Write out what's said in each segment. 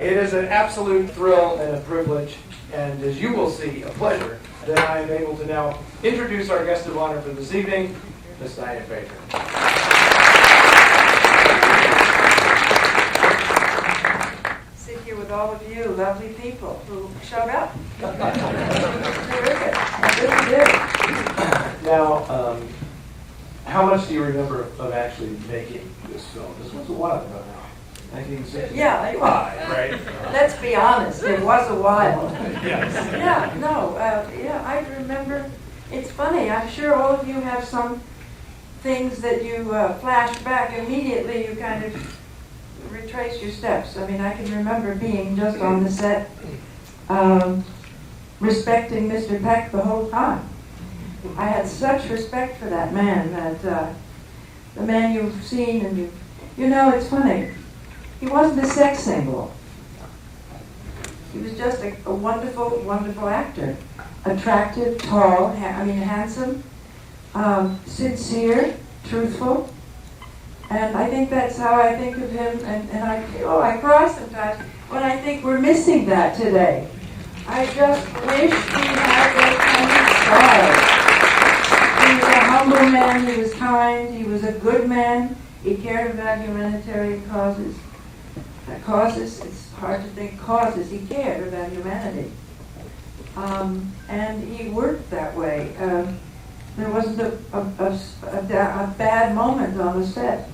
It is an absolute thrill and a privilege, and as you will see, a pleasure, that I am able to now introduce our guest of honor for this evening, Miss Diane Baker. Sit here with all of you, lovely people who showed up. Terrific. I really did. Now, how much do you remember of actually making this film? This was a while ago now. 1965, Yeah, right? let's be honest, it was a while. Yes. Yeah, I remember. It's funny, I'm sure all of you have some things that you flash back immediately, you kind of retrace your steps. I mean, I can remember being just on the set, respecting Mr. Peck the whole time. I had such respect for that man, that the man you've seen, and you know, it's funny. He wasn't a sex symbol. He was just a wonderful, wonderful actor. Attractive, tall, handsome, sincere, truthful. And I think that's how I think of him. And I cry sometimes when I think we're missing that today. I just wish we had that kind of style. He was a humble man, he was kind, he was a good man. He cared about humanitarian causes. It's hard to think causes. He cared about humanity. And he worked that way. There wasn't a bad moment on the set.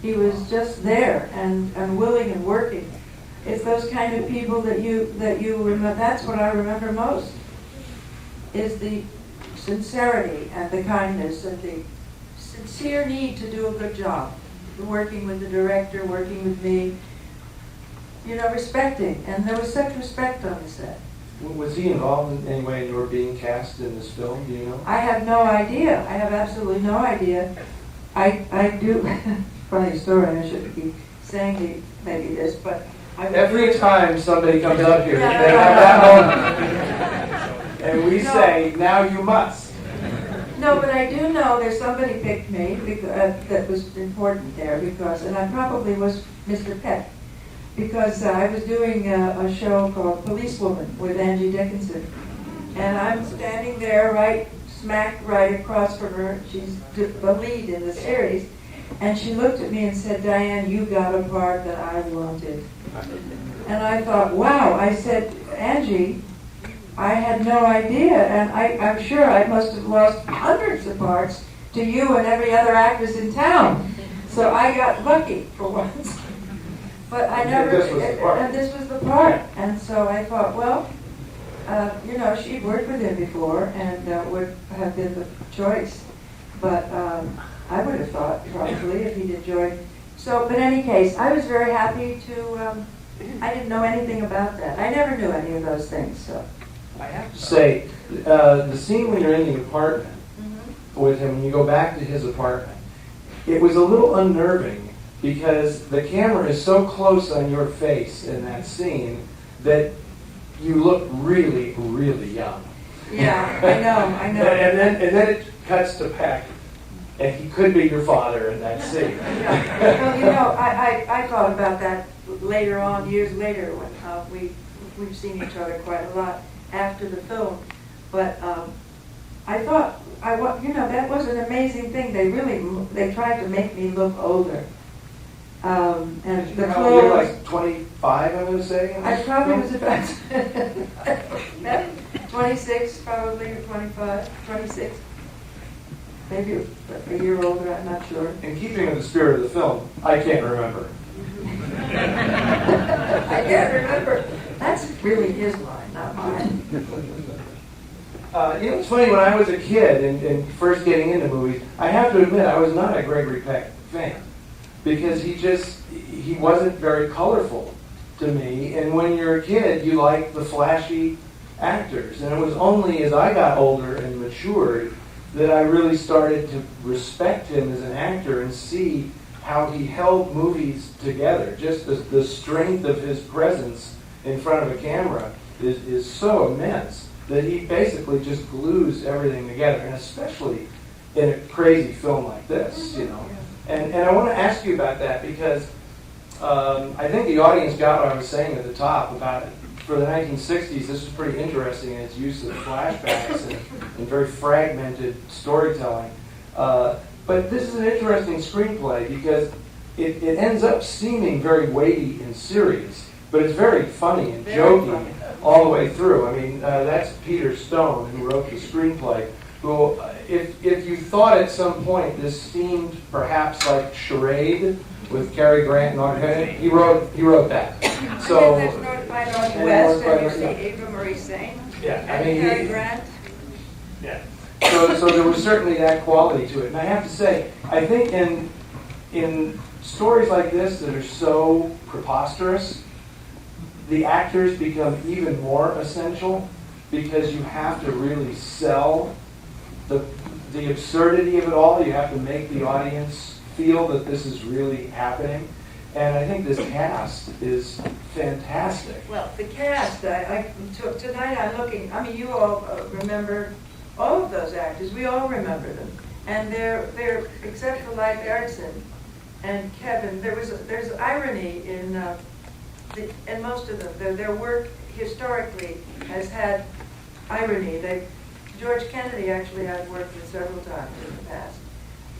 He was just there and willing and working. It's those kind of people that you remember. That's what I remember most, is the sincerity and the kindness and the sincere need to do a good job. Working with the director, working with me, respecting. And there was such respect on the set. Was he involved in any way in your being cast in this film? Do you know? I have no idea. I have absolutely no idea. I do. Funny story. I shouldn't be saying maybe this, but every time somebody comes up here, Yeah. they have that moment, and we say, "Now you must." No, but I do know there's somebody picked me because, that was important there and I probably was Mr. Peck, because I was doing a show called Policewoman with Angie Dickinson, and I'm standing there right across from her. She's the lead in the series, and she looked at me and said, "Diane, you got a part that I wanted." And I thought, wow. I said, "Angie, I had no idea, and I'm sure I must have lost hundreds of parts to you and every other actress in town. So I got lucky for once." But I never, and this was the part. And so I thought, well, she'd worked with him before and would have been the choice. But I would have thought probably if he'd enjoyed. So, but in any case, I was very happy to, I didn't know anything about that. I never knew any of those things, so. I have to say, the scene when you're in the apartment with him, when you go back to his apartment, it was a little unnerving because the camera is so close on your face in that scene that you look really, really young. Yeah, I know. and then it cuts to Peck, and he could be your father in that scene. Yeah. Well, I thought about that later on, years later, when we've seen each other quite a lot after the film. But I thought, that was an amazing thing. They tried to make me look older. And the clothes. You're like 25, I'm going to say. I probably was about 26, probably, or 25, 26. Maybe a year older, I'm not sure. In keeping with the spirit of the film, I can't remember. I can't remember. That's really his line, not mine. It's funny, when I was a kid and first getting into movies, I have to admit I was not a Gregory Peck fan because he wasn't very colorful to me. And when you're a kid, you like the flashy actors. And it was only as I got older and matured that I really started to respect him as an actor and see how he held movies together. Just the strength of his presence in front of a camera is so immense that he basically just glues everything together, and especially in a crazy film like this, And I want to ask you about that because I think the audience got what I was saying at the top about it. For the 1960s, this was pretty interesting in its use of flashbacks and very fragmented storytelling. But this is an interesting screenplay because it ends up seeming very weighty and serious, but it's very funny and joking all the way through. I mean, that's Peter Stone, who wrote the screenplay, who, if you thought at some point this seemed perhaps like charade with Cary Grant and Audrey, he wrote that. So, there's North by Northwest, and you see Ava Marie Saint, and Cary Grant. Yeah. So there was certainly that quality to it. And I have to say, I think in stories like this that are so preposterous, the actors become even more essential because you have to really sell the absurdity of it all. You have to make the audience feel that this is really happening. And I think this cast is fantastic. Well, the cast, tonight I'm looking, I mean, you all remember all of those actors. We all remember them. And they're except for Leif Erikson and Kevin, there's irony in most of them. Their work historically has had irony. George Kennedy actually I've worked with several times in the past.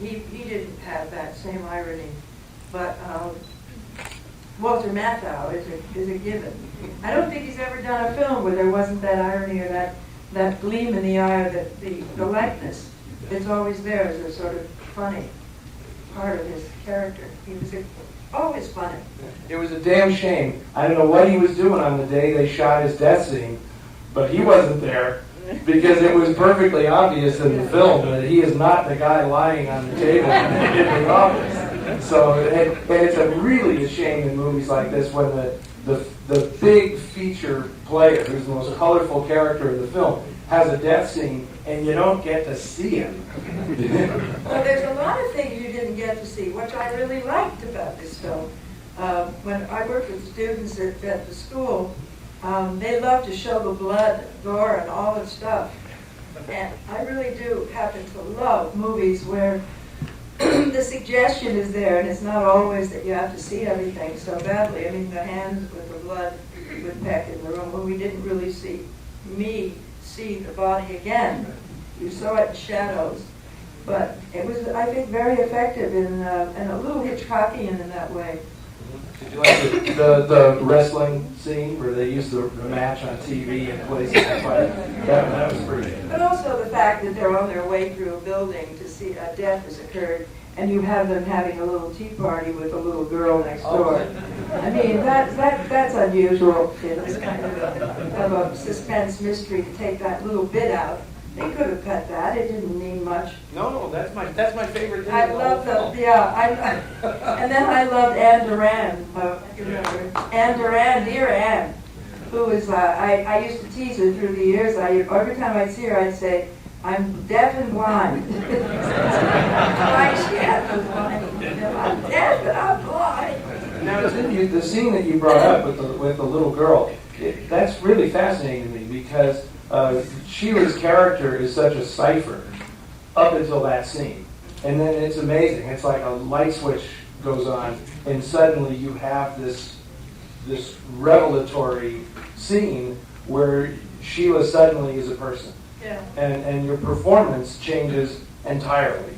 He didn't have that same irony, but Walter Matthau is a given. I don't think he's ever done a film where there wasn't that irony or that gleam in the eye or the likeness. It's always there as a sort of funny part of his character. He was always funny. It was a damn shame. I don't know what he was doing on the day they shot his death scene, but he wasn't there because it was perfectly obvious in the film that he is not the guy lying on the table in the office. So it's really a shame in movies like this when the big feature player, who's the most colorful character in the film, has a death scene and you don't get to see him. Well, there's a lot of things you didn't get to see, which I really liked about this film. When I worked with students at the school, they love to show the blood, gore, and all that stuff. And I really do happen to love movies where the suggestion is there, and it's not always that you have to see everything so badly. I mean, the hands with the blood with Peck in the room, when we didn't really see the body again. You saw it in shadows. But it was, I think, very effective and a little Hitchcockian in that way. Did you like the wrestling scene where they used the match on TV and places to fight? That was pretty good. But also the fact that they're on their way through a building to see a death has occurred, and you have them having a little tea party with a little girl next door. I mean, that's unusual in this kind of a suspense mystery to take that little bit out. They could have cut that. It didn't mean much. No, that's my favorite thing. I love and then I loved Anne Durand. Anne Durand, dear Anne, who was I used to tease her through the years. Every time I'd see her, I'd say, "I'm deaf and blind." Why she had the blind? I'm deaf and I'm blind. Now, the scene that you brought up with the little girl, that's really fascinating to me because Sheila's character is such a cipher up until that scene. And then it's amazing. It's like a light switch goes on, and suddenly you have this revelatory scene where Sheila suddenly is a person. Yeah. And your performance changes entirely.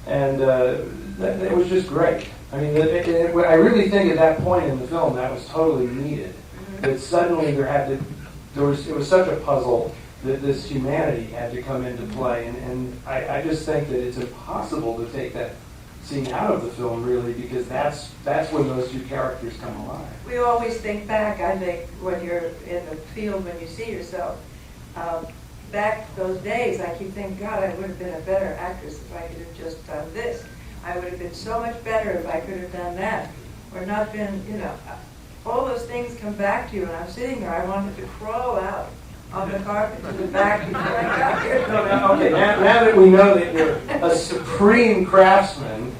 And it was just great. I mean, I really think at that point in the film that was totally needed. That suddenly it was such a puzzle that this humanity had to come into play. And I just think that it's impossible to take that scene out of the film, really, because that's when those two characters come alive. We always think back, I think, when you're in the field, when you see yourself. Back those days, I keep thinking, God, I would have been a better actress if I could have just done this. I would have been so much better if I could have done that. Or not been, all those things come back to you, and I'm sitting there, I wanted to crawl out on the carpet to the back before I got here. Okay, now that we know that you're a supreme craftsman,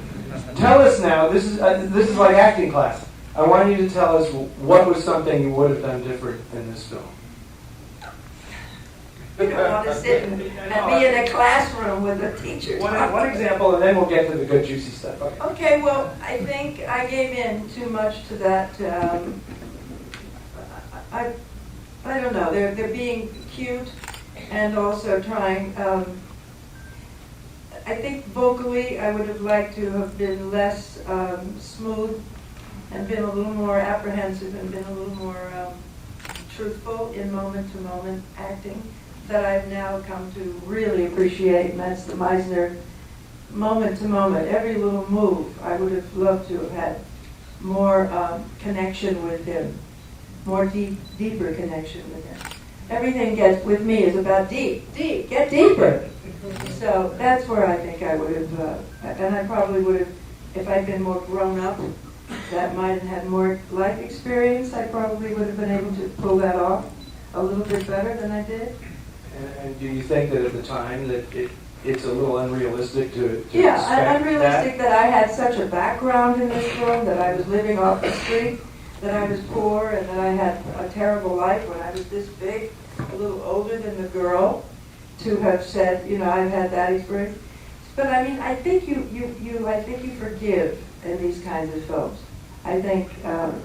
tell us now, this is like acting class. I want you to tell us what was something you would have done different in this film. You don't want to sit and be in a classroom with a teacher. One example, and then we'll get to the good juicy stuff. Okay. Okay, well, I think I gave in too much to that. I don't know. They're being cute and also trying. I think vocally, I would have liked to have been less smooth and been a little more apprehensive and been a little more truthful in moment-to-moment acting that I've now come to really appreciate, and that's the Meisner moment-to-moment. Every little move, I would have loved to have had more connection with him, more deeper connection with him. Everything with me is about deep, get deeper. So that's where I think I would have, and I probably would have, if I'd been more grown up, that might have had more life experience, I probably would have been able to pull that off a little bit better than I did. And do you think that at the time that it's a little unrealistic to yeah, expect unrealistic that I had such a background in this film, that I was living off the street, that I was poor, and that I had a terrible life when I was this big, a little older than the girl, to have said, I've had that experience. But I mean, I think I think you forgive in these kinds of films. I think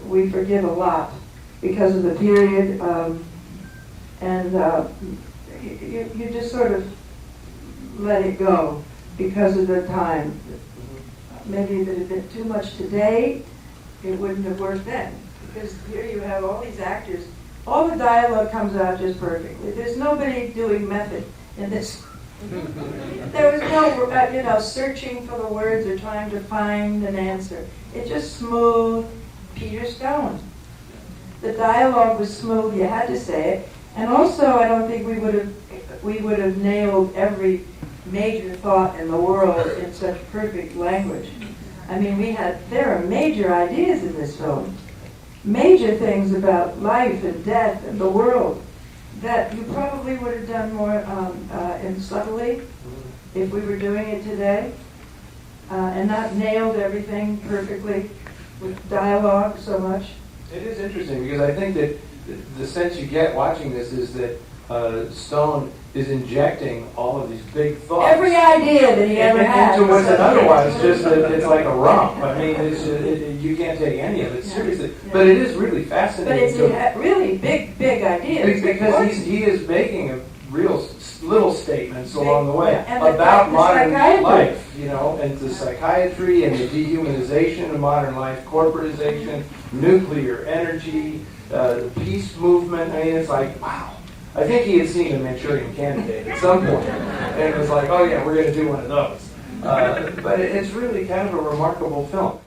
we forgive a lot because of the period, and you just sort of let it go because of the time. Maybe if it had been too much today, it wouldn't have worked then. Because here you have all these actors, all the dialogue comes out just perfectly. There's nobody doing method in this. There was no, searching for the words or trying to find an answer. It's just smooth Peter Stone. The dialogue was smooth, you had to say it. And also, I don't think we would have nailed every major thought in the world in such perfect language. I mean, there are major ideas in this film. Major things about life and death and the world that you probably would have done more in subtly if we were doing it today, and not nailed everything perfectly with dialogue so much. It is interesting because I think that the sense you get watching this is that Stone is injecting all of these big thoughts. Every idea that he ever had. Into what's otherwise just it's like a romp. I mean, you can't take any of it seriously. Yeah. But it is really fascinating. But it's really big ideas. Because he is making real little statements along the way about modern life, and the psychiatry and the dehumanization of modern life, corporatization, nuclear energy, the peace movement. I mean, it's like, wow. I think he had seen a Manchurian Candidate at some point, and it was like, oh yeah, we're going to do one of those. But it's really kind of a remarkable film.